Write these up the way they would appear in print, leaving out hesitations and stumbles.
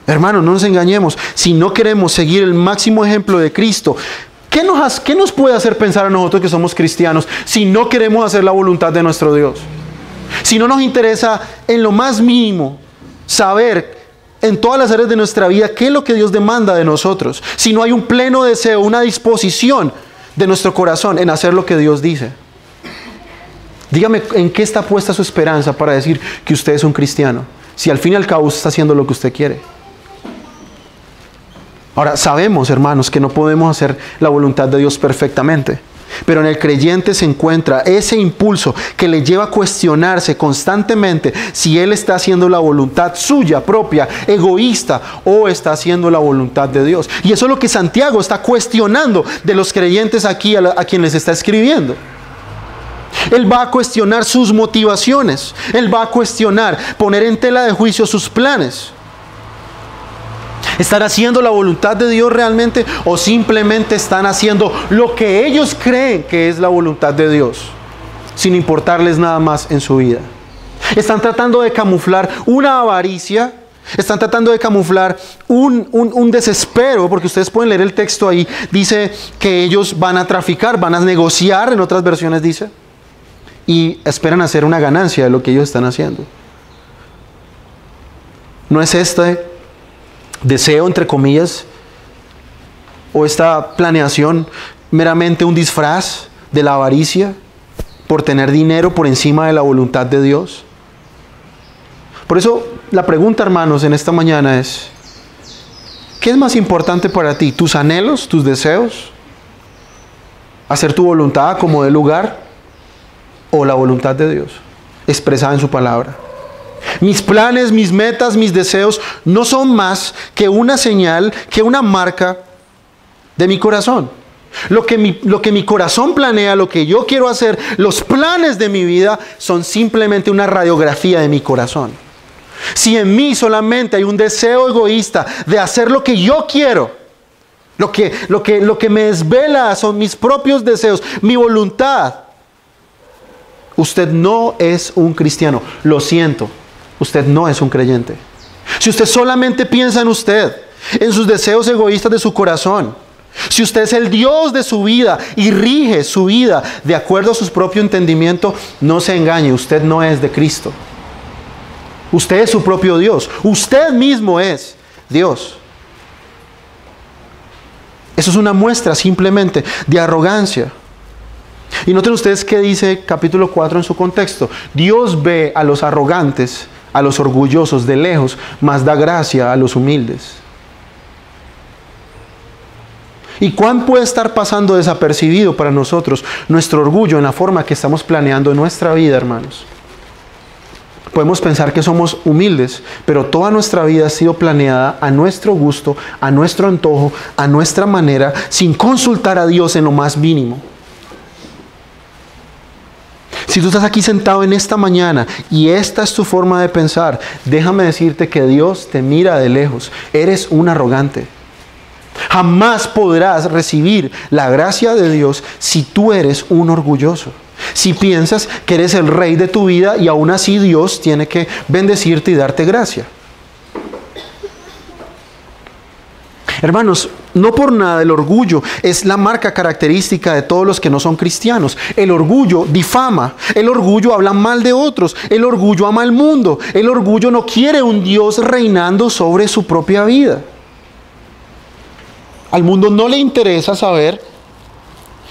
Hermanos, no nos engañemos. Si no queremos seguir el máximo ejemplo de Cristo, ¿qué nos puede hacer pensar a nosotros que somos cristianos si no queremos hacer la voluntad de nuestro Dios? Si no nos interesa en lo más mínimo saber en todas las áreas de nuestra vida qué es lo que Dios demanda de nosotros, si no hay un pleno deseo, una disposición de nuestro corazón en hacer lo que Dios dice. Dígame en qué está puesta su esperanza para decir que usted es un cristiano, si al fin y al cabo usted está haciendo lo que usted quiere. Ahora, sabemos, hermanos, que no podemos hacer la voluntad de Dios perfectamente, pero en el creyente se encuentra ese impulso que le lleva a cuestionarse constantemente si él está haciendo la voluntad suya propia, egoísta, o está haciendo la voluntad de Dios. Y eso es lo que Santiago está cuestionando de los creyentes aquí a quien les está escribiendo. Él va a cuestionar sus motivaciones, él va a cuestionar, poner en tela de juicio sus planes. ¿Están haciendo la voluntad de Dios realmente o simplemente están haciendo lo que ellos creen que es la voluntad de Dios, sin importarles nada más en su vida? Están tratando de camuflar una avaricia, están tratando de camuflar un desespero, porque ustedes pueden leer el texto ahí, dice que ellos van a traficar, van a negociar, en otras versiones dice, y esperan hacer una ganancia de lo que ellos están haciendo. ¿No es este deseo, entre comillas, o esta planeación meramente un disfraz de la avaricia por tener dinero por encima de la voluntad de Dios? Por eso la pregunta, hermanos, en esta mañana es: ¿qué es más importante para ti? ¿Tus anhelos, tus deseos? ¿Hacer tu voluntad como dé lugar? ¿O la voluntad de Dios expresada en su palabra? Mis planes, mis metas, mis deseos no son más que una señal, que una marca de mi corazón. Lo que mi corazón planea, lo que yo quiero hacer, los planes de mi vida son simplemente una radiografía de mi corazón. Si en mí solamente hay un deseo egoísta de hacer lo que yo quiero, lo que me desvela son mis propios deseos, mi voluntad, usted no es un cristiano. Lo siento. Usted no es un creyente. Si usted solamente piensa en usted, en sus deseos egoístas de su corazón, si usted es el Dios de su vida y rige su vida de acuerdo a su propio entendimiento, no se engañe, usted no es de Cristo. Usted es su propio Dios. Usted mismo es Dios. Eso es una muestra simplemente de arrogancia. Y noten ustedes qué dice capítulo 4 en su contexto. Dios ve a los arrogantes, a los orgullosos de lejos, mas da gracia a los humildes. ¿Y cuán puede estar pasando desapercibido para nosotros nuestro orgullo en la forma que estamos planeando nuestra vida, hermanos? Podemos pensar que somos humildes, pero toda nuestra vida ha sido planeada a nuestro gusto, a nuestro antojo, a nuestra manera, sin consultar a Dios en lo más mínimo. Si tú estás aquí sentado en esta mañana y esta es tu forma de pensar, déjame decirte que Dios te mira de lejos. Eres un arrogante. Jamás podrás recibir la gracia de Dios si tú eres un orgulloso. Si piensas que eres el rey de tu vida y aún así Dios tiene que bendecirte y darte gracia. Hermanos, no por nada el orgullo es la marca característica de todos los que no son cristianos. El orgullo difama, el orgullo habla mal de otros, el orgullo ama al mundo, el orgullo no quiere un Dios reinando sobre su propia vida. Al mundo no le interesa saber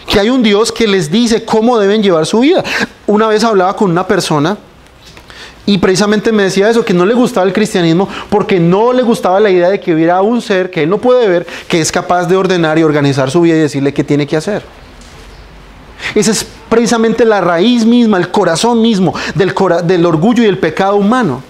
que hay un Dios que les dice cómo deben llevar su vida. Una vez hablaba con una persona y precisamente me decía eso, que no le gustaba el cristianismo porque no le gustaba la idea de que hubiera un ser que él no puede ver, que es capaz de ordenar y organizar su vida y decirle qué tiene que hacer. Esa es precisamente la raíz misma, el corazón mismo del orgullo y el pecado humano.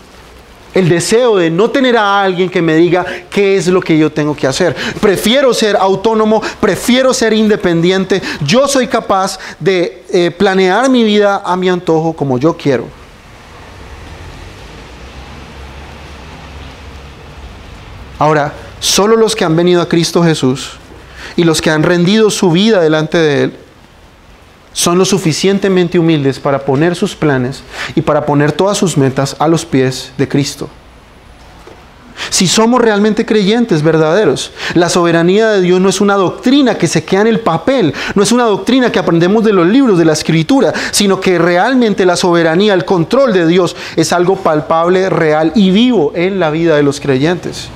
El deseo de no tener a alguien que me diga qué es lo que yo tengo que hacer. Prefiero ser autónomo, prefiero ser independiente. Yo soy capaz de planear mi vida a mi antojo como yo quiero. Ahora, solo los que han venido a Cristo Jesús y los que han rendido su vida delante de Él son lo suficientemente humildes para poner sus planes y para poner todas sus metas a los pies de Cristo. Si somos realmente creyentes verdaderos, la soberanía de Dios no es una doctrina que se queda en el papel, no es una doctrina que aprendemos de los libros, de la Escritura, sino que realmente la soberanía, el control de Dios es algo palpable, real y vivo en la vida de los creyentes.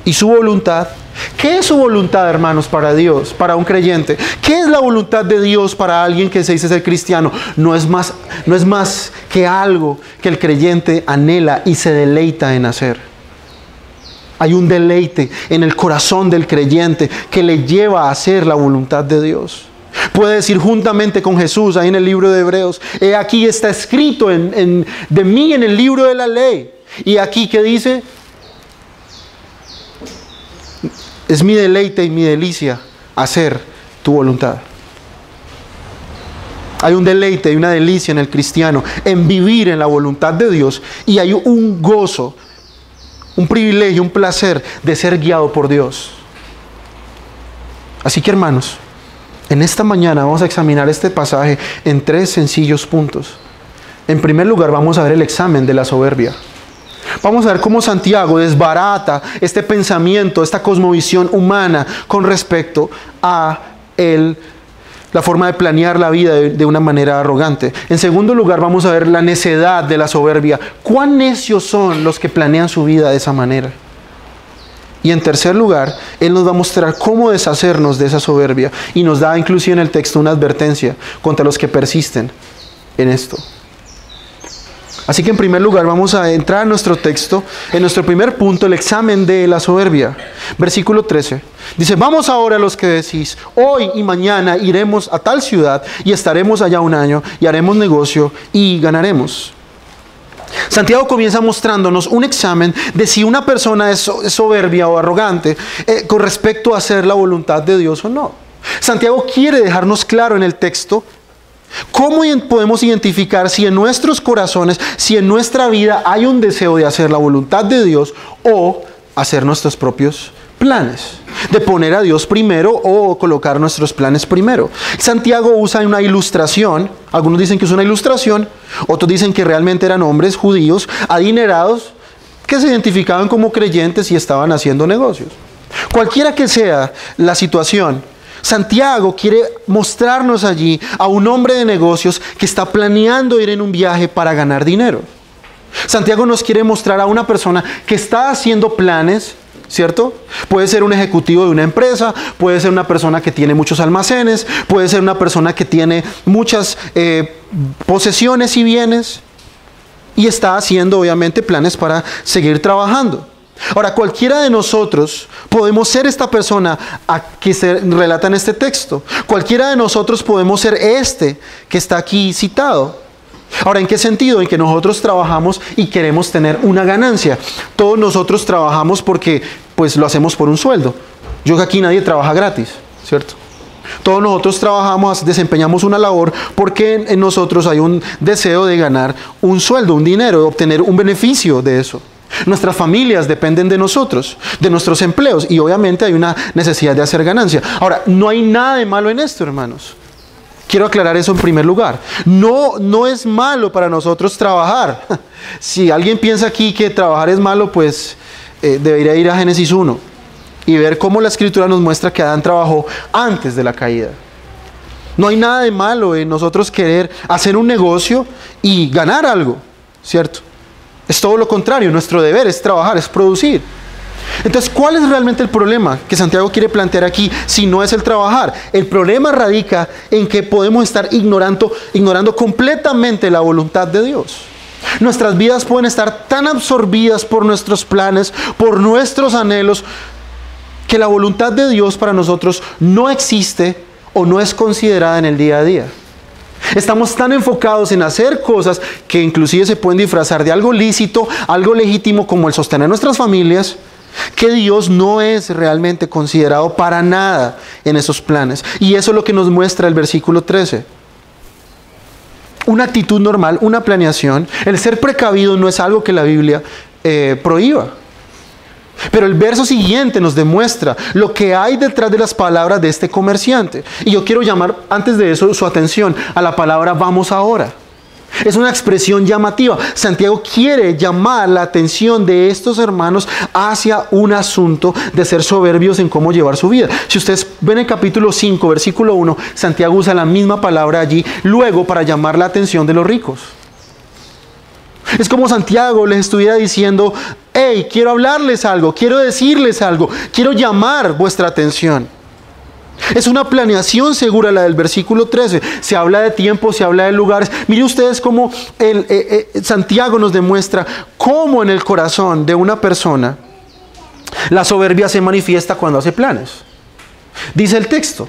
Y su voluntad, ¿qué es su voluntad, hermanos, para Dios, para un creyente? ¿Qué es la voluntad de Dios para alguien que se dice ser cristiano? No es más que algo que el creyente anhela y se deleita en hacer. Hay un deleite en el corazón del creyente que le lleva a hacer la voluntad de Dios. Puede decir juntamente con Jesús ahí en el libro de Hebreos: he aquí está escrito de mí en el libro de la ley. Y aquí, ¿qué dice? Es mi deleite y mi delicia hacer tu voluntad. Hay un deleite y una delicia en el cristiano en vivir en la voluntad de Dios, y hay un gozo, un privilegio, un placer de ser guiado por Dios. Así que, hermanos, en esta mañana vamos a examinar este pasaje en 3 sencillos puntos. En primer lugar, vamos a ver el examen de la soberbia. Vamos a ver cómo Santiago desbarata este pensamiento, esta cosmovisión humana con respecto a la forma de planear la vida de una manera arrogante. En segundo lugar, vamos a ver la necedad de la soberbia. ¿Cuán necios son los que planean su vida de esa manera? Y en tercer lugar, él nos va a mostrar cómo deshacernos de esa soberbia. Y nos da inclusive en el texto una advertencia contra los que persisten en esto. Así que en primer lugar vamos a entrar a nuestro texto, en nuestro primer punto, el examen de la soberbia. Versículo 13. Dice: vamos ahora los que decís, hoy y mañana iremos a tal ciudad y estaremos allá un año y haremos negocio y ganaremos. Santiago comienza mostrándonos un examen de si una persona es soberbia o arrogante con respecto a hacer la voluntad de Dios o no. Santiago quiere dejarnos claro en el texto cómo podemos identificar si en nuestros corazones, si en nuestra vida hay un deseo de hacer la voluntad de Dios o hacer nuestros propios planes, de poner a Dios primero o colocar nuestros planes primero. Santiago usa una ilustración, algunos dicen que es una ilustración, otros dicen que realmente eran hombres judíos adinerados que se identificaban como creyentes y estaban haciendo negocios. Cualquiera que sea la situación, Santiago quiere mostrarnos allí a un hombre de negocios que está planeando ir en un viaje para ganar dinero. Santiago nos quiere mostrar a una persona que está haciendo planes, ¿cierto? Puede ser un ejecutivo de una empresa, puede ser una persona que tiene muchos almacenes, puede ser una persona que tiene muchas posesiones y bienes, y está haciendo obviamente planes para seguir trabajando. Ahora, cualquiera de nosotros podemos ser esta persona a que se relata en este texto. Cualquiera de nosotros podemos ser este que está aquí citado. Ahora, ¿en qué sentido? En que nosotros trabajamos y queremos tener una ganancia. Todos nosotros trabajamos porque pues lo hacemos por un sueldo. Yo que aquí nadie trabaja gratis, ¿cierto? Todos nosotros trabajamos, desempeñamos una labor porque en nosotros hay un deseo de ganar un sueldo, un dinero, de obtener un beneficio de eso. Nuestras familias dependen de nosotros, de nuestros empleos, y obviamente hay una necesidad de hacer ganancia. Ahora, no hay nada de malo en esto, hermanos. Quiero aclarar eso en primer lugar. No es malo para nosotros trabajar. Si alguien piensa aquí que trabajar es malo, pues debería ir a Génesis 1 y ver cómo la Escritura nos muestra que Adán trabajó antes de la caída. No hay nada de malo en nosotros querer hacer un negocio y ganar algo, ¿cierto? Es todo lo contrario, nuestro deber es trabajar, es producir. Entonces, ¿cuál es realmente el problema que Santiago quiere plantear aquí si no es el trabajar? El problema radica en que podemos estar ignorando completamente la voluntad de Dios. Nuestras vidas pueden estar tan absorbidas por nuestros planes, por nuestros anhelos, que la voluntad de Dios para nosotros no existe o no es considerada en el día a día. Estamos tan enfocados en hacer cosas que inclusive se pueden disfrazar de algo lícito, algo legítimo, como el sostener nuestras familias, que Dios no es realmente considerado para nada en esos planes. Y eso es lo que nos muestra el versículo 13. Una actitud normal, una planeación, el ser precavido no es algo que la Biblia prohíba. Pero el verso siguiente nos demuestra lo que hay detrás de las palabras de este comerciante. Y yo quiero llamar antes de eso su atención a la palabra vamos ahora. Es una expresión llamativa. Santiago quiere llamar la atención de estos hermanos hacia un asunto de ser soberbios en cómo llevar su vida. Si ustedes ven el capítulo 5, versículo 1, Santiago usa la misma palabra allí, luego para llamar la atención de los ricos. Es como Santiago les estuviera diciendo, hey, quiero hablarles algo, quiero decirles algo, quiero llamar vuestra atención. Es una planeación segura la del versículo 13. Se habla de tiempo, se habla de lugares. Miren ustedes cómo Santiago nos demuestra cómo en el corazón de una persona la soberbia se manifiesta cuando hace planes. Dice el texto.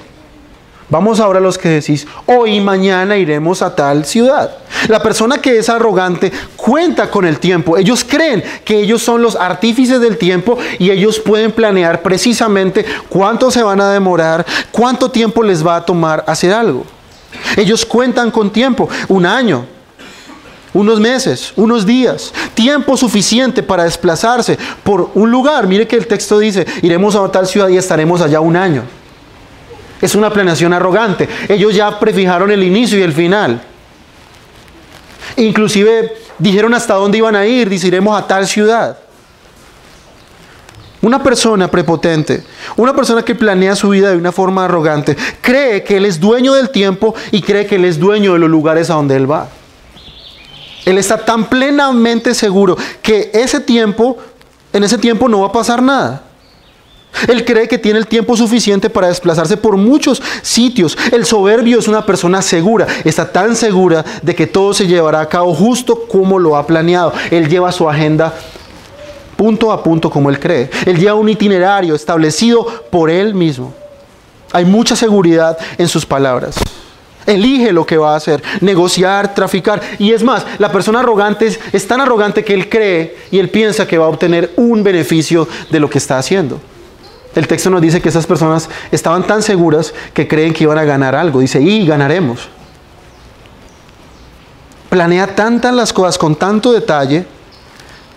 Vamos ahora a los que decís, hoy y mañana iremos a tal ciudad. La persona que es arrogante cuenta con el tiempo. Ellos creen que ellos son los artífices del tiempo y ellos pueden planear precisamente cuánto se van a demorar, cuánto tiempo les va a tomar hacer algo. Ellos cuentan con tiempo, un año, unos meses, unos días, tiempo suficiente para desplazarse por un lugar. Mire que el texto dice, iremos a tal ciudad y estaremos allá un año. Es una planeación arrogante. Ellos ya prefijaron el inicio y el final. Inclusive dijeron hasta dónde iban a ir. Dice, iremos a tal ciudad. Una persona prepotente, una persona que planea su vida de una forma arrogante, cree que él es dueño del tiempo y cree que él es dueño de los lugares a donde él va. Él está tan plenamente seguro que en ese tiempo no va a pasar nada. Él cree que tiene el tiempo suficiente para desplazarse por muchos sitios. El soberbio es una persona segura. Está tan segura de que todo se llevará a cabo justo como lo ha planeado. Él lleva su agenda punto a punto como él cree. Él lleva un itinerario establecido por él mismo. Hay mucha seguridad en sus palabras. Elige lo que va a hacer, negociar, traficar. Y es más, la persona arrogante es tan arrogante que él cree y él piensa que va a obtener un beneficio de lo que está haciendo. El texto nos dice que esas personas estaban tan seguras que creen que iban a ganar algo. Dice, y ganaremos. Planea tantas las cosas con tanto detalle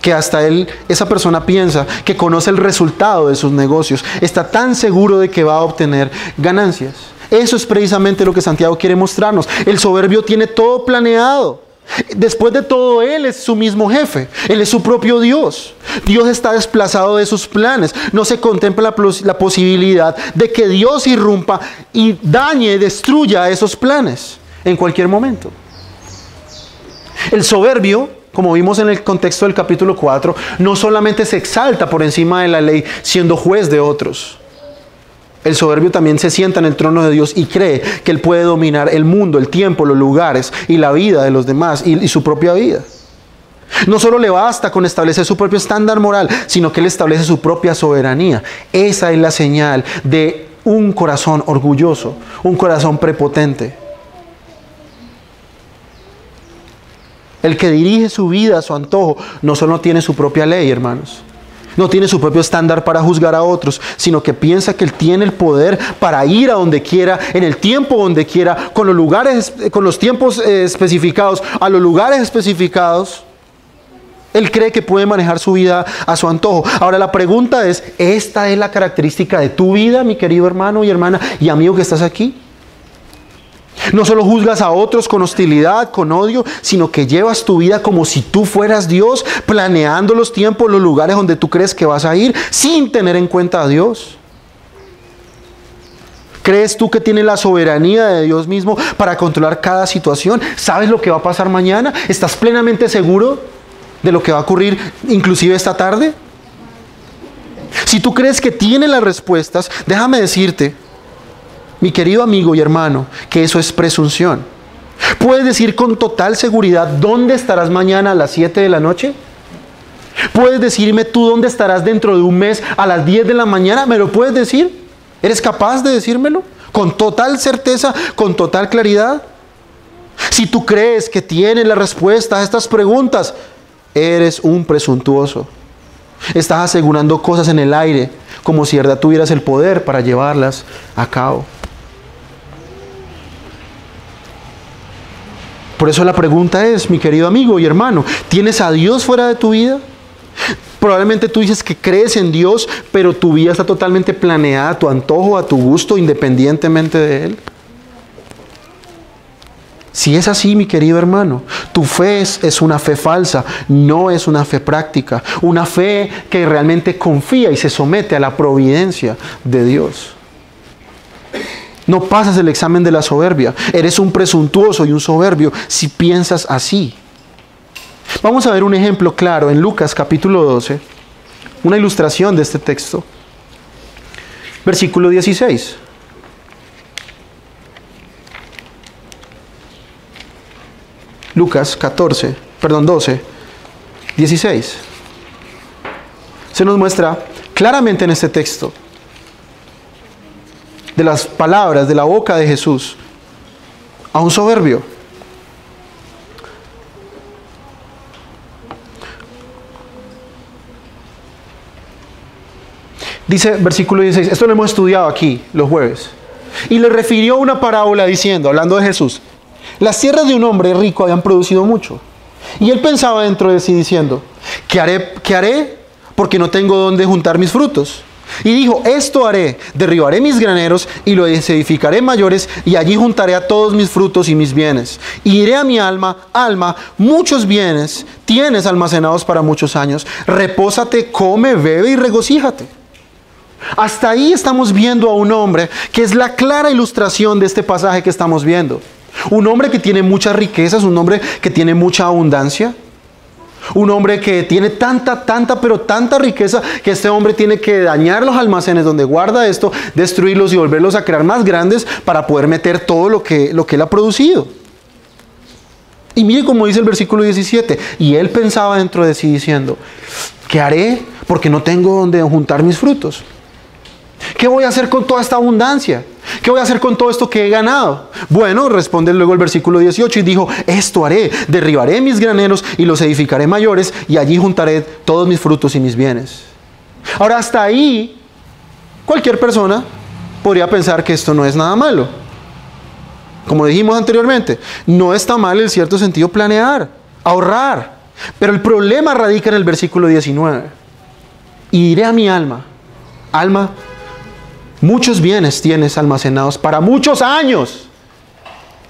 que hasta esa persona piensa que conoce el resultado de sus negocios. Está tan seguro de que va a obtener ganancias. Eso es precisamente lo que Santiago quiere mostrarnos. El soberbio tiene todo planeado. Después de todo, él es su mismo jefe. Él es su propio Dios. Dios está desplazado de sus planes. No se contempla la posibilidad de que Dios irrumpa y dañe, destruya esos planes en cualquier momento. El soberbio, como vimos en el contexto del capítulo 4, no solamente se exalta por encima de la ley siendo juez de otros. El soberbio también se sienta en el trono de Dios y cree que él puede dominar el mundo, el tiempo, los lugares y la vida de los demás y su propia vida. No solo le basta con establecer su propio estándar moral, sino que él establece su propia soberanía. Esa es la señal de un corazón orgulloso, un corazón prepotente. El que dirige su vida a su antojo no solo tiene su propia ley, hermanos. No tiene su propio estándar para juzgar a otros, sino que piensa que él tiene el poder para ir a donde quiera, en el tiempo donde quiera, con los tiempos especificados, a los lugares especificados. Él cree que puede manejar su vida a su antojo. Ahora la pregunta es, ¿esta es la característica de tu vida, mi querido hermano y hermana y amigo que estás aquí? No solo juzgas a otros con hostilidad, con odio, sino que llevas tu vida como si tú fueras Dios, planeando los tiempos, los lugares donde tú crees que vas a ir, sin tener en cuenta a Dios. ¿Crees tú que tienes la soberanía de Dios mismo para controlar cada situación? ¿Sabes lo que va a pasar mañana? ¿Estás plenamente seguro de lo que va a ocurrir inclusive esta tarde? Si tú crees que tienes las respuestas, déjame decirte, mi querido amigo y hermano, que eso es presunción. ¿Puedes decir con total seguridad dónde estarás mañana a las 7 de la noche? ¿Puedes decirme tú dónde estarás dentro de un mes a las 10 de la mañana? ¿Me lo puedes decir? ¿Eres capaz de decírmelo? ¿Con total certeza, con total claridad? Si tú crees que tienes la respuesta a estas preguntas, eres un presuntuoso. Estás asegurando cosas en el aire, como si de verdad tuvieras el poder para llevarlas a cabo. Por eso la pregunta es, mi querido amigo y hermano, ¿tienes a Dios fuera de tu vida? Probablemente tú dices que crees en Dios, pero tu vida está totalmente planeada a tu antojo, a tu gusto, independientemente de Él. Si es así, mi querido hermano, tu fe es una fe falsa, no es una fe práctica, una fe que realmente confía y se somete a la providencia de Dios. No pasas el examen de la soberbia, eres un presuntuoso y un soberbio si piensas así. Vamos a ver un ejemplo claro en Lucas capítulo 12, una ilustración de este texto. Versículo 16. Lucas 12, 16. Se nos muestra claramente en este texto, de las palabras de la boca de Jesús, a un soberbio. Dice versículo 16, esto lo hemos estudiado aquí los jueves. Y le refirió una parábola diciendo, hablando de Jesús, las tierras de un hombre rico habían producido mucho. Y él pensaba dentro de sí diciendo, ¿qué haré? Porque no tengo dónde juntar mis frutos. Y dijo, esto haré, derribaré mis graneros y los edificaré mayores, y allí juntaré a todos mis frutos y mis bienes. Y diré a mi alma, muchos bienes tienes almacenados para muchos años. Repósate, come, bebe y regocíjate. Hasta ahí estamos viendo a un hombre que es la clara ilustración de este pasaje que estamos viendo. Un hombre que tiene muchas riquezas, un hombre que tiene mucha abundancia. Un hombre que tiene tanta riqueza que este hombre tiene que dañar los almacenes donde guarda esto, destruirlos y volverlos a crear más grandes para poder meter todo lo que él ha producido. Y mire cómo dice el versículo 17. Y él pensaba dentro de sí diciendo, ¿qué haré? Porque no tengo donde juntar mis frutos. ¿Qué voy a hacer con toda esta abundancia? ¿Qué voy a hacer con todo esto que he ganado? Bueno, responde luego el versículo 18 y dijo, esto haré, derribaré mis graneros y los edificaré mayores y allí juntaré todos mis frutos y mis bienes. Ahora, hasta ahí, cualquier persona podría pensar que esto no es nada malo. Como dijimos anteriormente, no está mal en cierto sentido planear, ahorrar. Pero el problema radica en el versículo 19. Y diré a mi alma, muchos bienes tienes almacenados para muchos años.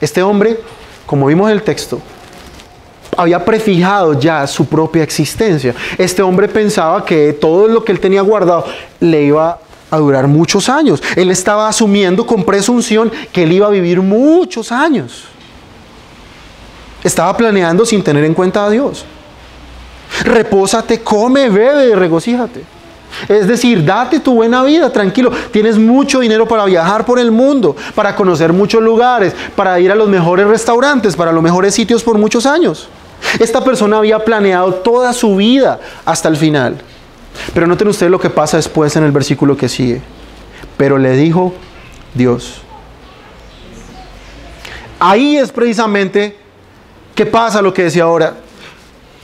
Este hombre, como vimos en el texto, había prefijado ya su propia existencia. Este hombre pensaba que todo lo que él tenía guardado le iba a durar muchos años. Él estaba asumiendo con presunción que él iba a vivir muchos años. Estaba planeando sin tener en cuenta a Dios. Repósate, come, bebe y regocíjate. Es decir, date tu buena vida, tranquilo. Tienes mucho dinero para viajar por el mundo, para conocer muchos lugares, para ir a los mejores restaurantes, para los mejores sitios por muchos años. Esta persona había planeado toda su vida hasta el final. Pero noten ustedes lo que pasa después en el versículo que sigue. Pero le dijo Dios. Ahí es precisamente que pasa lo que decía ahora.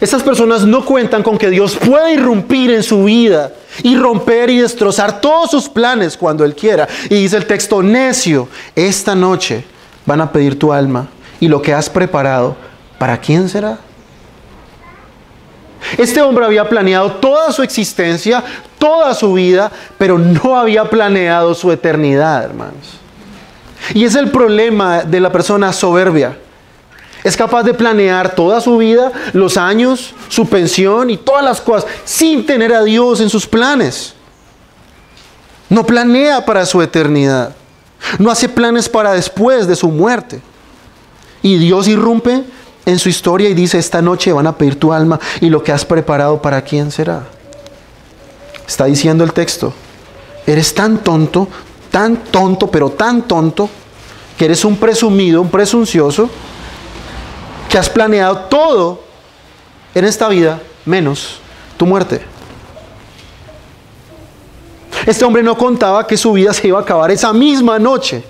Estas personas no cuentan con que Dios pueda irrumpir en su vida y romper y destrozar todos sus planes cuando Él quiera. Y dice el texto, necio, esta noche van a pedir tu alma y lo que has preparado, ¿para quién será? Este hombre había planeado toda su existencia, toda su vida, pero no había planeado su eternidad, hermanos. Y es el problema de la persona soberbia. Es capaz de planear toda su vida, los años, su pensión y todas las cosas, sin tener a Dios en sus planes. No planea para su eternidad. No hace planes para después de su muerte. Y Dios irrumpe en su historia y dice, esta noche van a pedir tu alma y lo que has preparado, ¿para quién será? Está diciendo el texto, eres tan tonto, pero tan tonto, que eres un presumido, un presuncioso, que has planeado todo en esta vida, menos tu muerte. Este hombre no contaba que su vida se iba a acabar esa misma noche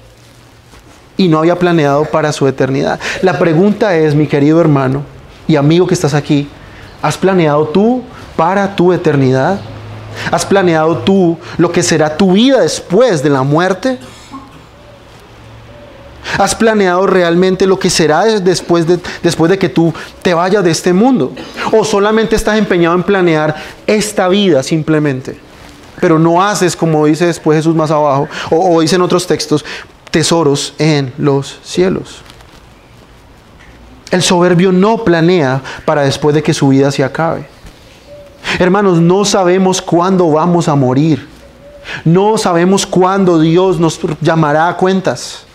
y no había planeado para su eternidad. La pregunta es, mi querido hermano y amigo que estás aquí, ¿has planeado tú para tu eternidad? ¿Has planeado tú lo que será tu vida después de la muerte? ¿Has planeado realmente lo que será después de que tú te vayas de este mundo? ¿O solamente estás empeñado en planear esta vida simplemente? Pero no haces, como dice después Jesús más abajo, o dicen otros textos, tesoros en los cielos. El soberbio no planea para después de que su vida se acabe. Hermanos, no sabemos cuándo vamos a morir. No sabemos cuándo Dios nos llamará a cuentas.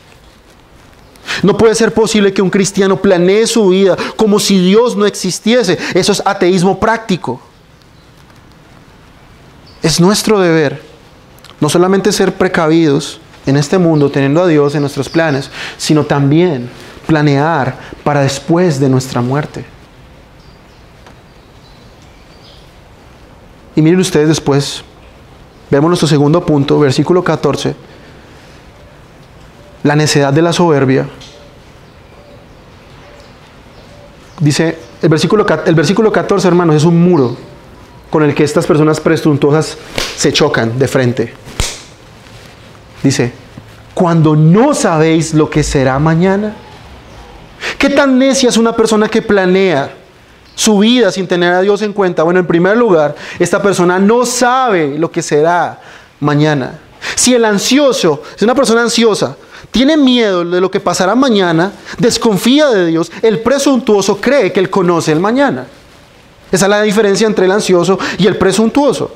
No puede ser posible que un cristiano planee su vida como si Dios no existiese. Eso es ateísmo práctico. Es nuestro deber no solamente ser precavidos en este mundo, teniendo a Dios en nuestros planes, sino también planear para después de nuestra muerte. Y miren ustedes después, vemos nuestro segundo punto, versículo 14, la necedad de la soberbia. Dice, el versículo 14, hermanos, es un muro con el que estas personas presuntuosas se chocan de frente. Dice, cuando no sabéis lo que será mañana. ¿Qué tan necia es una persona que planea su vida sin tener a Dios en cuenta? Bueno, en primer lugar, esta persona no sabe lo que será mañana. Si el ansioso, si una persona ansiosa tiene miedo de lo que pasará mañana, desconfía de Dios, el presuntuoso cree que él conoce el mañana. Esa es la diferencia entre el ansioso y el presuntuoso.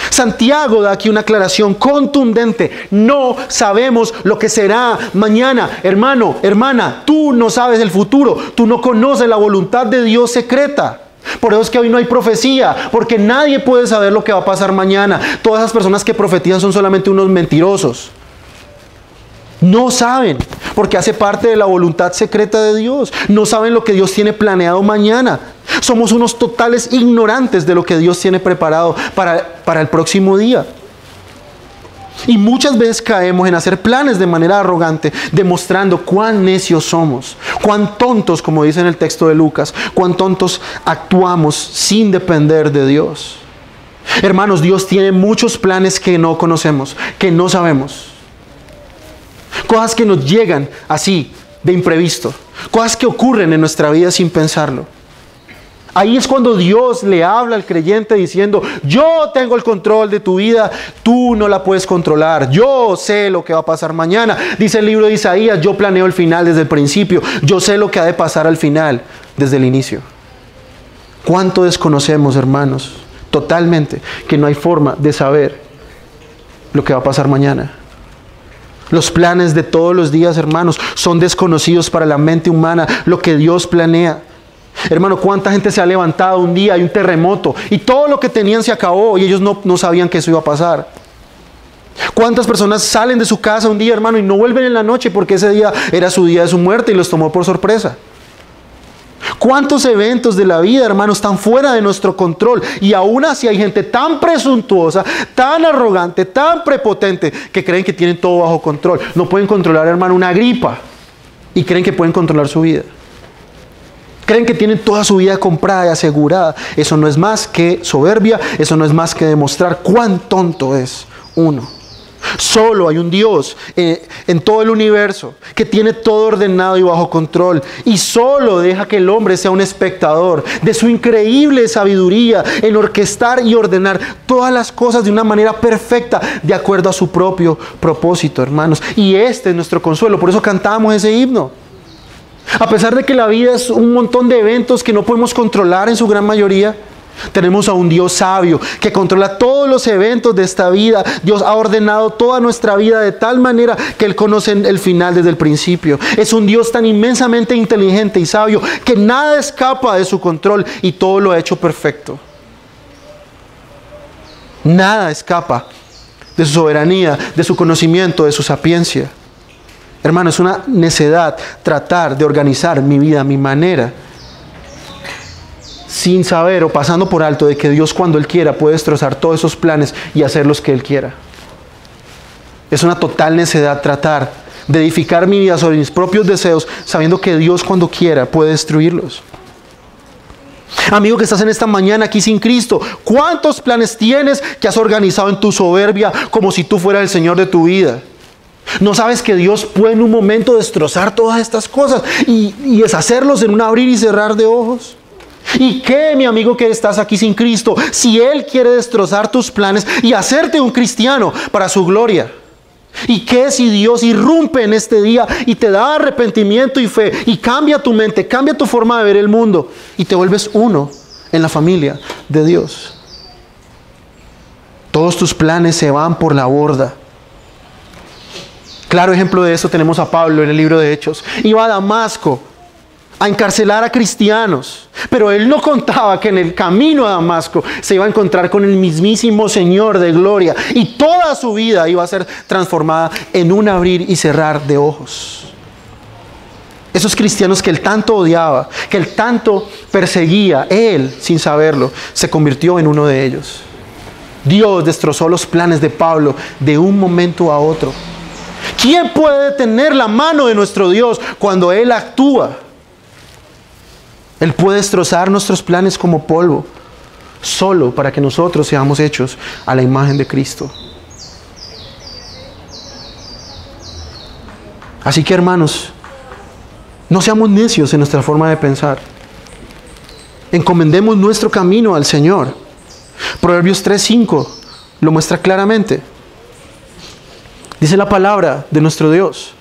Santiago da aquí una aclaración contundente. No sabemos lo que será mañana. Hermano, hermana, tú no sabes el futuro. Tú no conoces la voluntad de Dios secreta. Por eso es que hoy no hay profecía, porque nadie puede saber lo que va a pasar mañana. Todas esas personas que profetizan son solamente unos mentirosos. No saben, porque hace parte de la voluntad secreta de Dios. No saben lo que Dios tiene planeado mañana. Somos unos totales ignorantes de lo que Dios tiene preparado para el próximo día. Y muchas veces caemos en hacer planes de manera arrogante, demostrando cuán necios somos, cuán tontos, como dice en el texto de Lucas, cuán tontos actuamos sin depender de Dios. Hermanos, Dios tiene muchos planes que no conocemos, que no sabemos. Cosas que nos llegan así, de imprevisto. Cosas que ocurren en nuestra vida sin pensarlo. Ahí es cuando Dios le habla al creyente diciendo, yo tengo el control de tu vida, tú no la puedes controlar, yo sé lo que va a pasar mañana. Dice el libro de Isaías, yo planeo el final desde el principio, yo sé lo que ha de pasar al final desde el inicio. ¿Cuánto desconocemos, hermanos? Totalmente, que no hay forma de saber lo que va a pasar mañana. Los planes de todos los días, hermanos, son desconocidos para la mente humana, lo que Dios planea. Hermano, ¿cuánta gente se ha levantado un día, hay un terremoto y todo lo que tenían se acabó y ellos no sabían que eso iba a pasar? ¿Cuántas personas salen de su casa un día, hermano, y no vuelven en la noche porque ese día era su día de su muerte y los tomó por sorpresa? ¿Cuántos eventos de la vida, hermano, están fuera de nuestro control? Y aún así hay gente tan presuntuosa, tan arrogante, tan prepotente, que creen que tienen todo bajo control. No pueden controlar, hermano, una gripa y creen que pueden controlar su vida. Creen que tienen toda su vida comprada y asegurada. Eso no es más que soberbia, eso no es más que demostrar cuán tonto es uno. Solo hay un Dios en todo el universo que tiene todo ordenado y bajo control, y solo deja que el hombre sea un espectador de su increíble sabiduría en orquestar y ordenar todas las cosas de una manera perfecta, de acuerdo a su propio propósito, hermanos. Y este es nuestro consuelo, por eso cantamos ese himno. A pesar de que la vida es un montón de eventos que no podemos controlar en su gran mayoría, tenemos a un Dios sabio que controla todos los eventos de esta vida. Dios ha ordenado toda nuestra vida de tal manera que Él conoce el final desde el principio. Es un Dios tan inmensamente inteligente y sabio que nada escapa de su control y todo lo ha hecho perfecto. Nada escapa de su soberanía, de su conocimiento, de su sapiencia. Hermano, es una necedad tratar de organizar mi vida a mi manera, sin saber o pasando por alto de que Dios, cuando Él quiera, puede destrozar todos esos planes y hacer los que Él quiera. Es una total necedad tratar de edificar mi vida sobre mis propios deseos, sabiendo que Dios, cuando quiera, puede destruirlos. Amigo que estás en esta mañana aquí sin Cristo, ¿cuántos planes tienes que has organizado en tu soberbia como si tú fueras el Señor de tu vida? ¿No sabes que Dios puede en un momento destrozar todas estas cosas y deshacerlos en un abrir y cerrar de ojos? ¿Y qué, mi amigo que estás aquí sin Cristo, si Él quiere destrozar tus planes y hacerte un cristiano para su gloria? ¿Y qué si Dios irrumpe en este día y te da arrepentimiento y fe y cambia tu mente, cambia tu forma de ver el mundo y te vuelves uno en la familia de Dios? Todos tus planes se van por la borda. Claro ejemplo de eso tenemos a Pablo en el libro de Hechos. Iba a Damasco a encarcelar a cristianos, pero él no contaba que en el camino a Damasco se iba a encontrar con el mismísimo Señor de gloria y toda su vida iba a ser transformada en un abrir y cerrar de ojos. Esos cristianos que él tanto odiaba, que él tanto perseguía, él, sin saberlo, se convirtió en uno de ellos. Dios destrozó los planes de Pablo de un momento a otro. ¿Quién puede detener la mano de nuestro Dios cuando Él actúa? Él puede destrozar nuestros planes como polvo, solo para que nosotros seamos hechos a la imagen de Cristo. Así que, hermanos, no seamos necios en nuestra forma de pensar. Encomendemos nuestro camino al Señor. Proverbios 3:5 lo muestra claramente. Dice la palabra de nuestro Dios: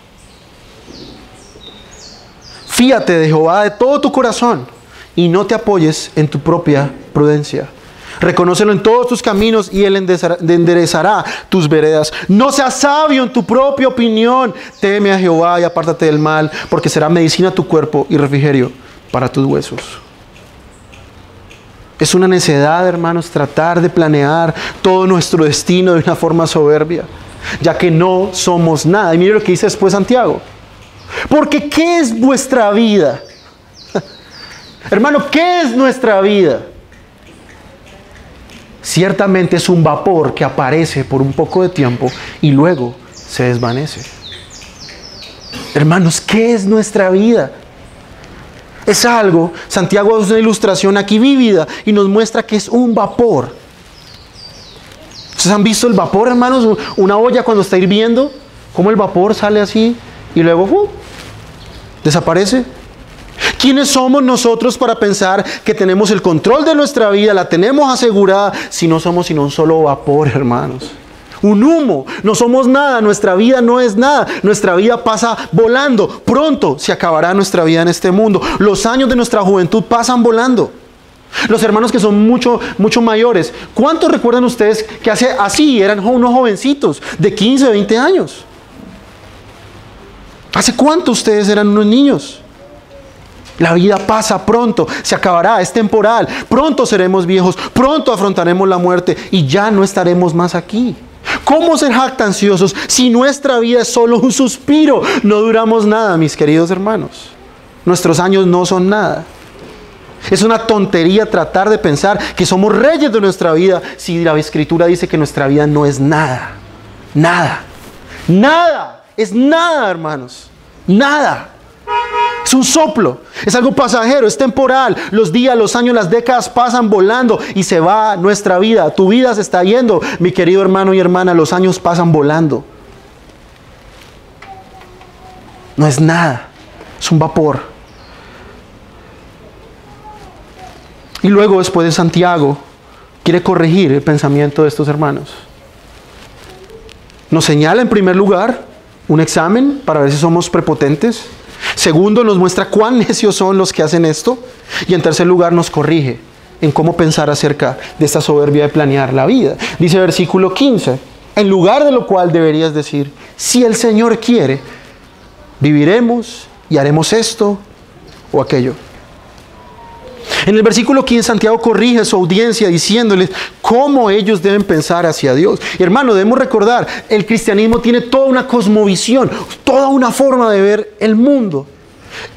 fíate de Jehová de todo tu corazón y no te apoyes en tu propia prudencia. Reconócelo en todos tus caminos y Él enderezará tus veredas. No seas sabio en tu propia opinión. Teme a Jehová y apártate del mal, porque será medicina a tu cuerpo y refrigerio para tus huesos. Es una necedad, hermanos, tratar de planear todo nuestro destino de una forma soberbia, ya que no somos nada. Y mire lo que dice después Santiago. Porque ¿qué es vuestra vida? Hermano, ¿qué es nuestra vida? Ciertamente es un vapor que aparece por un poco de tiempo y luego se desvanece. Hermanos, ¿qué es nuestra vida? Es algo, Santiago es una ilustración aquí vívida y nos muestra que es un vapor. ¿Ustedes han visto el vapor, hermanos? Una olla cuando está hirviendo, cómo el vapor sale así y luego desaparece. ¿Quiénes somos nosotros para pensar que tenemos el control de nuestra vida, la tenemos asegurada, si no somos sino un solo vapor, hermanos? Un humo, no somos nada, nuestra vida no es nada, nuestra vida pasa volando, pronto se acabará nuestra vida en este mundo, los años de nuestra juventud pasan volando. Los hermanos que son mucho mayores, ¿cuántos recuerdan ustedes que así eran unos jovencitos de 15, 20 años? ¿Hace cuánto ustedes eran unos niños? La vida pasa pronto, se acabará, es temporal, pronto seremos viejos, pronto afrontaremos la muerte y ya no estaremos más aquí. ¿Cómo ser jactanciosos si nuestra vida es solo un suspiro? No duramos nada, mis queridos hermanos. Nuestros años no son nada. Es una tontería tratar de pensar que somos reyes de nuestra vida si la Escritura dice que nuestra vida no es nada. Nada. Nada. Es nada, hermanos. Nada. Es un soplo, es algo pasajero, es temporal. Los días, los años, las décadas pasan volando y se va nuestra vida. Tu vida se está yendo, mi querido hermano y hermana, los años pasan volando. No es nada, es un vapor. Y luego, después de Santiago, quiere corregir el pensamiento de estos hermanos. Nos señala en primer lugar un examen para ver si somos prepotentes. Segundo, nos muestra cuán necios son los que hacen esto. Y en tercer lugar, nos corrige en cómo pensar acerca de esta soberbia de planear la vida. Dice versículo 15, en lugar de lo cual deberías decir, si el Señor quiere, viviremos y haremos esto o aquello. En el versículo 15, Santiago corrige a su audiencia diciéndoles cómo ellos deben pensar hacia Dios. Y hermano, debemos recordar, el cristianismo tiene toda una cosmovisión, toda una forma de ver el mundo.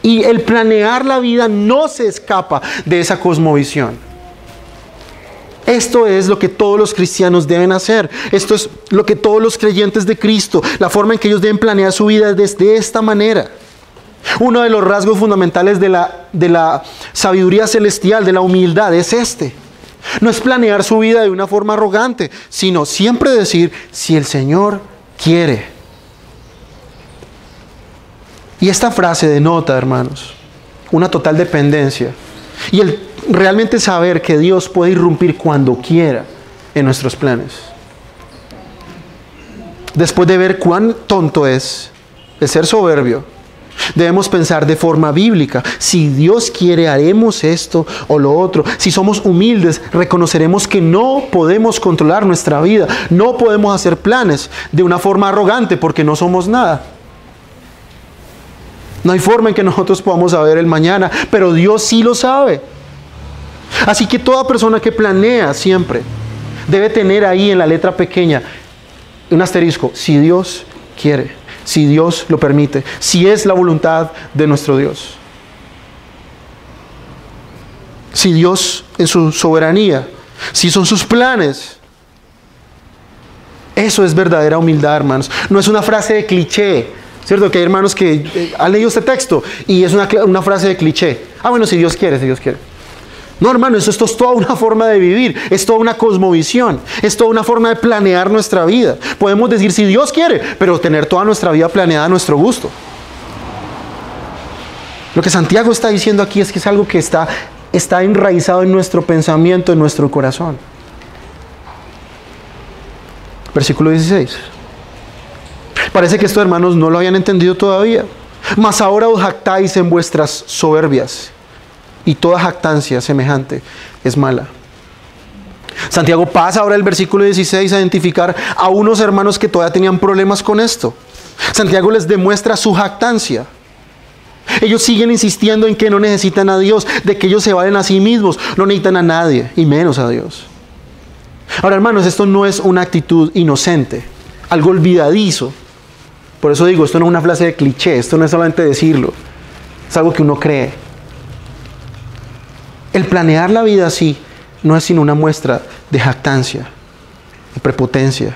Y el planear la vida no se escapa de esa cosmovisión. Esto es lo que todos los cristianos deben hacer. Esto es lo que todos los creyentes de Cristo, la forma en que ellos deben planear su vida es de esta manera. Uno de los rasgos fundamentales de la sabiduría celestial, de la humildad, es este. No es planear su vida de una forma arrogante, sino siempre decir, si el Señor quiere. Y esta frase denota, hermanos, una total dependencia. Y el realmente saber que Dios puede irrumpir cuando quiera en nuestros planes. después de ver cuán tonto es el ser soberbio, debemos pensar de forma bíblica. Si Dios quiere, haremos esto o lo otro. Si somos humildes, reconoceremos que no podemos controlar nuestra vida. No podemos hacer planes de una forma arrogante porque no somos nada. No hay forma en que nosotros podamos saber el mañana, pero Dios sí lo sabe. Así que toda persona que planea siempre debe tener ahí en la letra pequeña un asterisco: si Dios quiere, si Dios lo permite, si es la voluntad de nuestro Dios. Si Dios en su soberanía, si son sus planes. Eso es verdadera humildad, hermanos. No es una frase de cliché, ¿cierto? Que hay hermanos que han leído este texto y es una frase de cliché. Ah, bueno, si Dios quiere, si Dios quiere. No, hermano, esto es toda una forma de vivir, es toda una cosmovisión, es toda una forma de planear nuestra vida. Podemos decir si Dios quiere, pero tener toda nuestra vida planeada a nuestro gusto. Lo que Santiago está diciendo aquí es que es algo que está enraizado en nuestro pensamiento, en nuestro corazón. Versículo 16. Parece que estos hermanos no lo habían entendido todavía. Mas ahora os jactáis en vuestras soberbias, y toda jactancia semejante es mala. Santiago pasa ahora el versículo 16 a identificar a unos hermanos que todavía tenían problemas con esto. Santiago les demuestra su jactancia. Ellos siguen insistiendo en que no necesitan a Dios, de que ellos se valen a sí mismos, no necesitan a nadie, y menos a Dios. Ahora, hermanos, esto no es una actitud inocente, algo olvidadizo. Por eso digo, esto no es una frase de cliché, esto no es solamente decirlo, es algo que uno cree. El planear la vida así no es sino una muestra de jactancia, de prepotencia.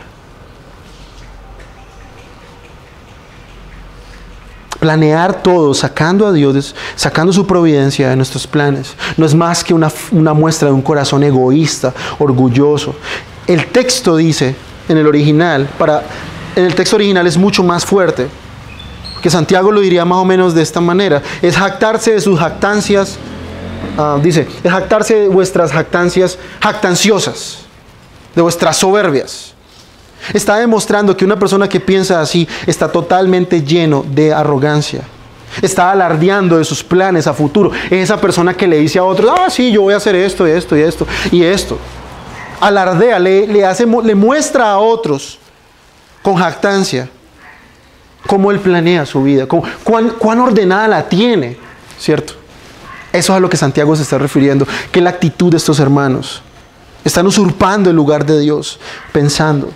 Planear todo sacando a Dios, sacando su providencia de nuestros planes, no es más que una muestra de un corazón egoísta, orgulloso. El texto dice, en el texto original es mucho más fuerte, que Santiago lo diría más o menos de esta manera: es jactarse de sus jactancias. Dice, es jactarse de vuestras jactancias jactanciosas, de vuestras soberbias. Está demostrando que una persona que piensa así está totalmente lleno de arrogancia. Está alardeando de sus planes a futuro. Es esa persona que le dice a otros: ah, sí, yo voy a hacer esto, y esto, y esto, y esto. Alardea, le muestra a otros con jactancia cómo él planea su vida, cuán ordenada la tiene, ¿cierto? Eso es a lo que Santiago se está refiriendo, que la actitud de estos hermanos están usurpando el lugar de Dios, pensando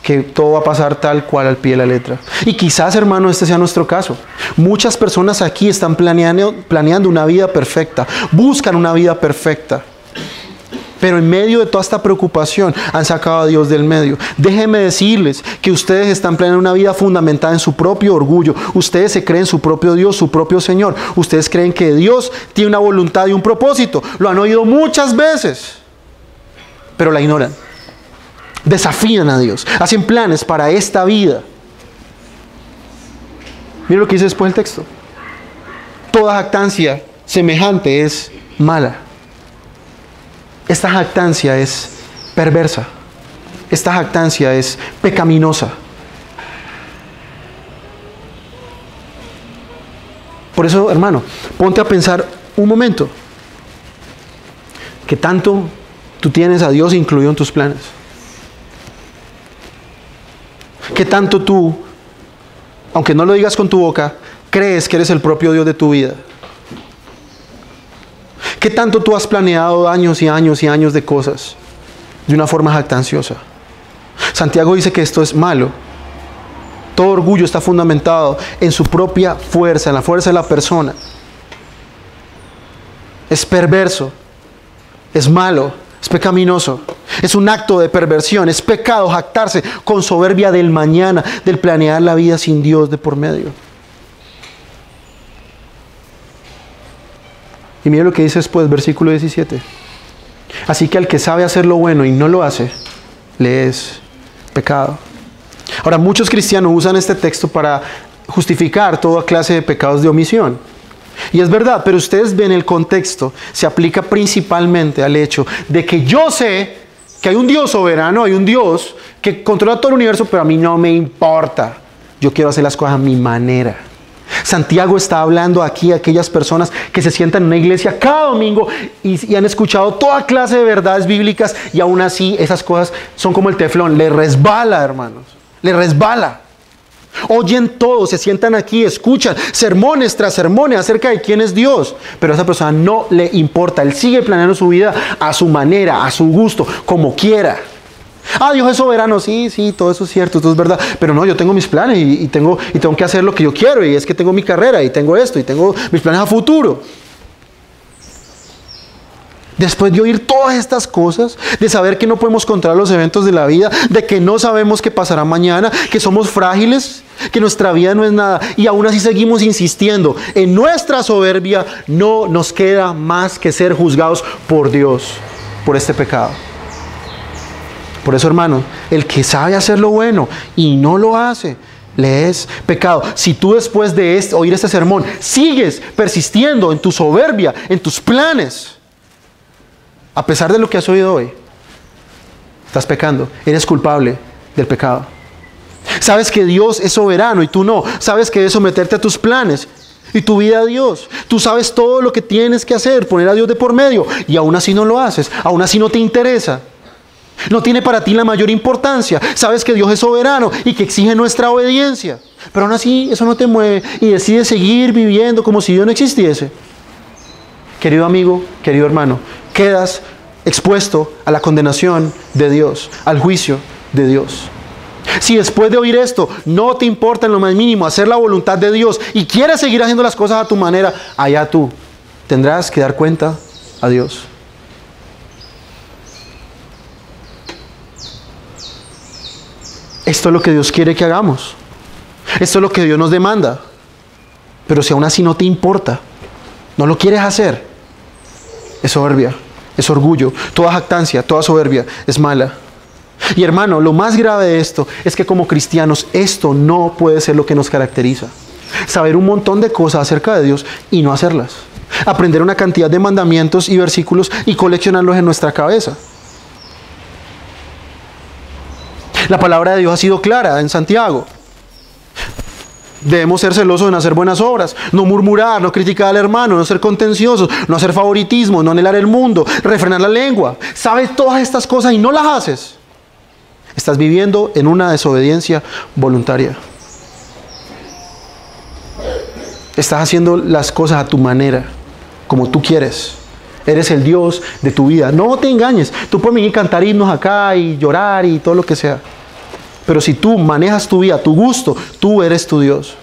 que todo va a pasar tal cual al pie de la letra. Y quizás, hermano, este sea nuestro caso. Muchas personas aquí están planeando una vida perfecta, buscan una vida perfecta, pero en medio de toda esta preocupación han sacado a Dios del medio. Déjenme decirles que ustedes están planeando una vida fundamentada en su propio orgullo. Ustedes se creen su propio Dios, su propio Señor. Ustedes creen que Dios tiene una voluntad y un propósito. Lo han oído muchas veces, pero la ignoran. Desafían a Dios. Hacen planes para esta vida. Mira lo que dice después el texto: toda jactancia semejante es mala. Esta jactancia es perversa. Esta jactancia es pecaminosa. Por eso, hermano, ponte a pensar un momento. ¿Qué tanto tú tienes a Dios incluido en tus planes? ¿Qué tanto tú, aunque no lo digas con tu boca, crees que eres el propio Dios de tu vida? ¿Qué tanto tú has planeado años y años y años de cosas de una forma jactanciosa? Santiago dice que esto es malo. Todo orgullo está fundamentado en su propia fuerza, en la fuerza de la persona. Es perverso, es malo, es pecaminoso. Es un acto de perversión, es pecado jactarse con soberbia del mañana, del planear la vida sin Dios de por medio. Y mire lo que dice después, versículo 17. Así que al que sabe hacer lo bueno y no lo hace, le es pecado. Ahora, muchos cristianos usan este texto para justificar toda clase de pecados de omisión. Y es verdad, pero ustedes ven el contexto, se aplica principalmente al hecho de que yo sé que hay un Dios soberano, hay un Dios que controla todo el universo, pero a mí no me importa. Yo quiero hacer las cosas a mi manera. Santiago está hablando aquí a aquellas personas que se sientan en una iglesia cada domingo y han escuchado toda clase de verdades bíblicas y aún así esas cosas son como el teflón, le resbala, hermanos, le resbala. Oyen todo, se sientan aquí, escuchan sermones tras sermones acerca de quién es Dios, pero a esa persona no le importa, él sigue planeando su vida a su manera, a su gusto, como quiera. Dios es soberano, sí, todo eso es cierto, todo es verdad, pero no, yo tengo mis planes y tengo que hacer lo que yo quiero, y es que tengo mi carrera y tengo esto y tengo mis planes a futuro. Después de oír todas estas cosas, de saber que no podemos controlar los eventos de la vida, de que no sabemos qué pasará mañana, que somos frágiles, que nuestra vida no es nada, y aún así seguimos insistiendo en nuestra soberbia, no nos queda más que ser juzgados por Dios, por este pecado. Por eso, hermano, el que sabe hacer lo bueno y no lo hace, le es pecado. Si tú después de oír este sermón sigues persistiendo en tu soberbia, en tus planes, a pesar de lo que has oído hoy, estás pecando, eres culpable del pecado. Sabes que Dios es soberano y tú no. Sabes que debes someterte a tus planes y tu vida a Dios. Tú sabes todo lo que tienes que hacer, poner a Dios de por medio, y aún así no lo haces, aún así no te interesa. No tiene para ti la mayor importancia. Sabes que Dios es soberano y que exige nuestra obediencia, pero aún así eso no te mueve y decides seguir viviendo como si Dios no existiese. Querido amigo, querido hermano, quedas expuesto a la condenación de Dios, al juicio de Dios. Si después de oír esto no te importa en lo más mínimo hacer la voluntad de Dios y quieres seguir haciendo las cosas a tu manera, allá tú tendrás que dar cuenta a Dios. Esto es lo que Dios quiere que hagamos. Esto es lo que Dios nos demanda. Pero si aún así no te importa, no lo quieres hacer, es soberbia, es orgullo. Toda jactancia, toda soberbia es mala. Y hermano, lo más grave de esto es que como cristianos esto no puede ser lo que nos caracteriza. Saber un montón de cosas acerca de Dios y no hacerlas. Aprender una cantidad de mandamientos y versículos y coleccionarlos en nuestra cabeza. La palabra de Dios ha sido clara en Santiago. Debemos ser celosos en hacer buenas obras, no murmurar, no criticar al hermano, no ser contenciosos, no hacer favoritismo, no anhelar el mundo, refrenar la lengua. Sabes todas estas cosas y no las haces. Estás viviendo en una desobediencia voluntaria. Estás haciendo las cosas a tu manera, como tú quieres. Eres el Dios de tu vida. No te engañes. Tú puedes venir a cantar himnos acá y llorar y todo lo que sea. Pero si tú manejas tu vida a tu gusto, tú eres tu Dios.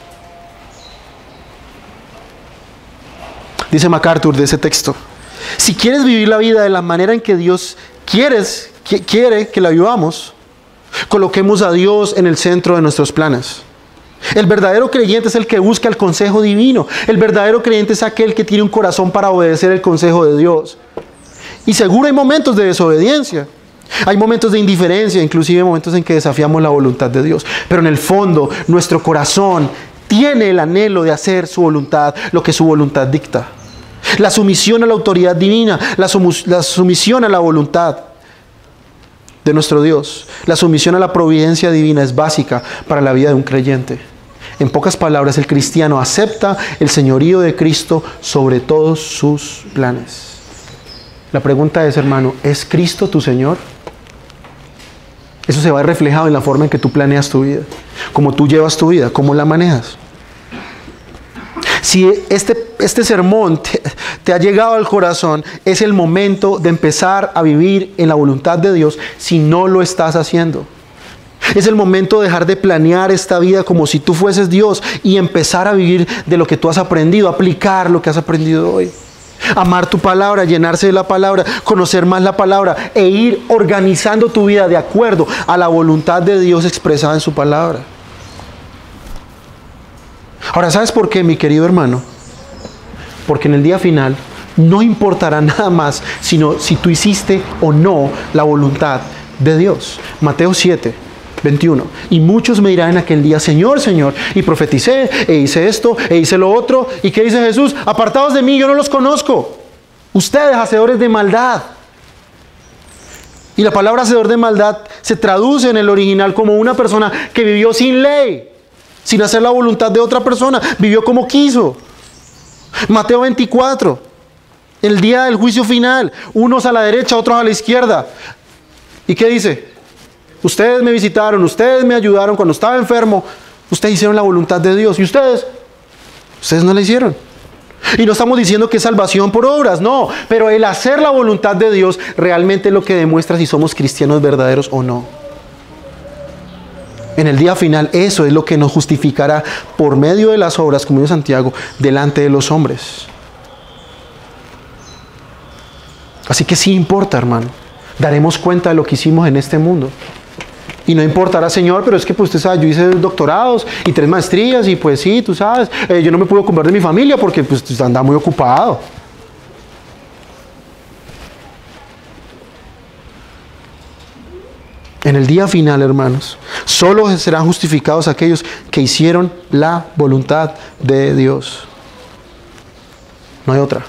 Dice MacArthur de ese texto: si quieres vivir la vida de la manera en que Dios quiere que la vivamos, coloquemos a Dios en el centro de nuestros planes. El verdadero creyente es el que busca el consejo divino. El verdadero creyente es aquel que tiene un corazón para obedecer el consejo de Dios. Y seguro hay momentos de desobediencia. Hay momentos de indiferencia, inclusive momentos en que desafiamos la voluntad de Dios. Pero en el fondo, nuestro corazón tiene el anhelo de hacer su voluntad, lo que su voluntad dicta. La sumisión a la autoridad divina, la sumisión a la voluntad de nuestro Dios, la sumisión a la providencia divina es básica para la vida de un creyente. En pocas palabras, el cristiano acepta el señorío de Cristo sobre todos sus planes. La pregunta es, hermano, ¿es Cristo tu Señor? Eso se va reflejado en la forma en que tú planeas tu vida, cómo tú llevas tu vida, cómo la manejas. Si este sermón te ha llegado al corazón, es el momento de empezar a vivir en la voluntad de Dios si no lo estás haciendo. Es el momento de dejar de planear esta vida como si tú fueses Dios y empezar a vivir de lo que tú has aprendido, aplicar lo que has aprendido hoy. Amar tu palabra, llenarse de la palabra, conocer más la palabra e ir organizando tu vida de acuerdo a la voluntad de Dios expresada en su palabra. Ahora, ¿sabes por qué, mi querido hermano? Porque en el día final no importará nada más sino si tú hiciste o no la voluntad de Dios. Mateo 7:21. Y muchos me dirán en aquel día: Señor, Señor, y profeticé, e hice esto, e hice lo otro. ¿Y qué dice Jesús? Apartados de mí, yo no los conozco. Ustedes, hacedores de maldad. Y la palabra hacedor de maldad se traduce en el original como una persona que vivió sin ley, sin hacer la voluntad de otra persona, vivió como quiso. Mateo 24, el día del juicio final, unos a la derecha, otros a la izquierda. ¿Y qué dice? Ustedes me visitaron, ustedes me ayudaron cuando estaba enfermo, ustedes hicieron la voluntad de Dios. ¿Y ustedes? Ustedes no la hicieron. Y no estamos diciendo que es salvación por obras, no. Pero el hacer la voluntad de Dios realmente es lo que demuestra si somos cristianos verdaderos o no. En el día final, eso es lo que nos justificará por medio de las obras, como dice Santiago, delante de los hombres. Así que sí importa, hermano. Daremos cuenta de lo que hicimos en este mundo. Y no importará, Señor, pero es que pues usted sabe, yo hice 2 doctorados y 3 maestrías y pues sí, tú sabes, yo no me pude ocupar de mi familia porque pues andaba muy ocupado. En el día final, hermanos, solo serán justificados aquellos que hicieron la voluntad de Dios. No hay otra.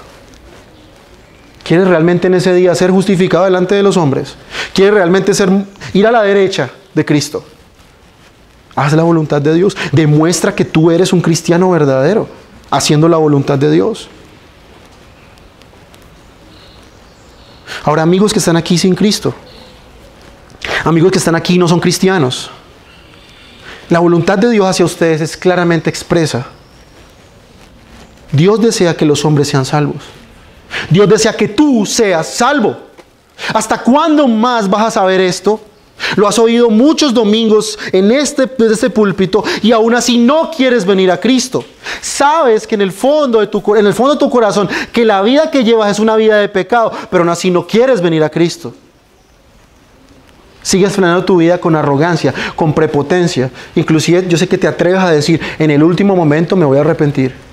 ¿Quieres realmente en ese día ser justificado delante de los hombres? ¿Quieres realmente ir a la derecha de Cristo? Haz la voluntad de Dios. Demuestra que tú eres un cristiano verdadero, haciendo la voluntad de Dios. Ahora, amigos que están aquí sin Cristo, amigos que están aquí y no son cristianos, la voluntad de Dios hacia ustedes es claramente expresa. Dios desea que los hombres sean salvos. Dios desea que tú seas salvo. ¿Hasta cuándo más vas a saber esto? Lo has oído muchos domingos desde este púlpito y aún así no quieres venir a Cristo. Sabes que en el fondo de tu corazón que la vida que llevas es una vida de pecado, pero aún así no quieres venir a Cristo. Sigues frenando tu vida con arrogancia, con prepotencia. Inclusive yo sé que te atreves a decir, en el último momento me voy a arrepentir.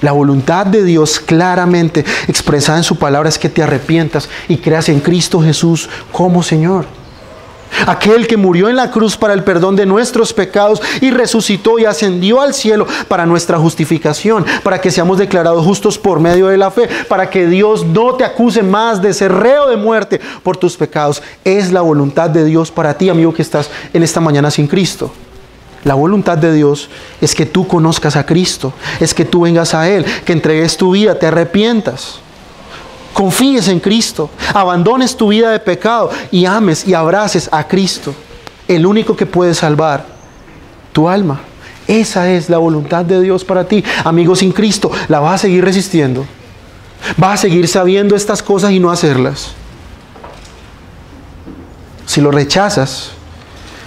La voluntad de Dios claramente expresada en su palabra es que te arrepientas y creas en Cristo Jesús como Señor. Aquel que murió en la cruz para el perdón de nuestros pecados y resucitó y ascendió al cielo para nuestra justificación, para que seamos declarados justos por medio de la fe, para que Dios no te acuse más de ser reo de muerte por tus pecados. Es la voluntad de Dios para ti, amigo, que estás en esta mañana sin Cristo. La voluntad de Dios es que tú conozcas a Cristo, es que tú vengas a Él, que entregues tu vida, te arrepientas, confíes en Cristo, abandones tu vida de pecado y ames y abraces a Cristo, el único que puede salvar tu alma. Esa es la voluntad de Dios para ti. Amigo, sin Cristo la vas a seguir resistiendo, vas a seguir sabiendo estas cosas y no hacerlas. Si lo rechazas,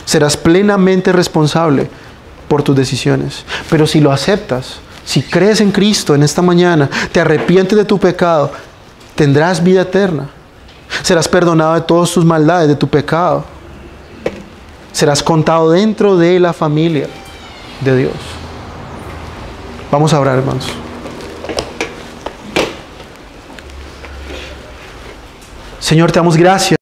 serás plenamente responsable por tus decisiones. Pero si lo aceptas, si crees en Cristo en esta mañana, te arrepientes de tu pecado, tendrás vida eterna. Serás perdonado de todas tus maldades, de tu pecado. Serás contado dentro de la familia de Dios. Vamos a orar, hermanos. Señor, te damos gracias.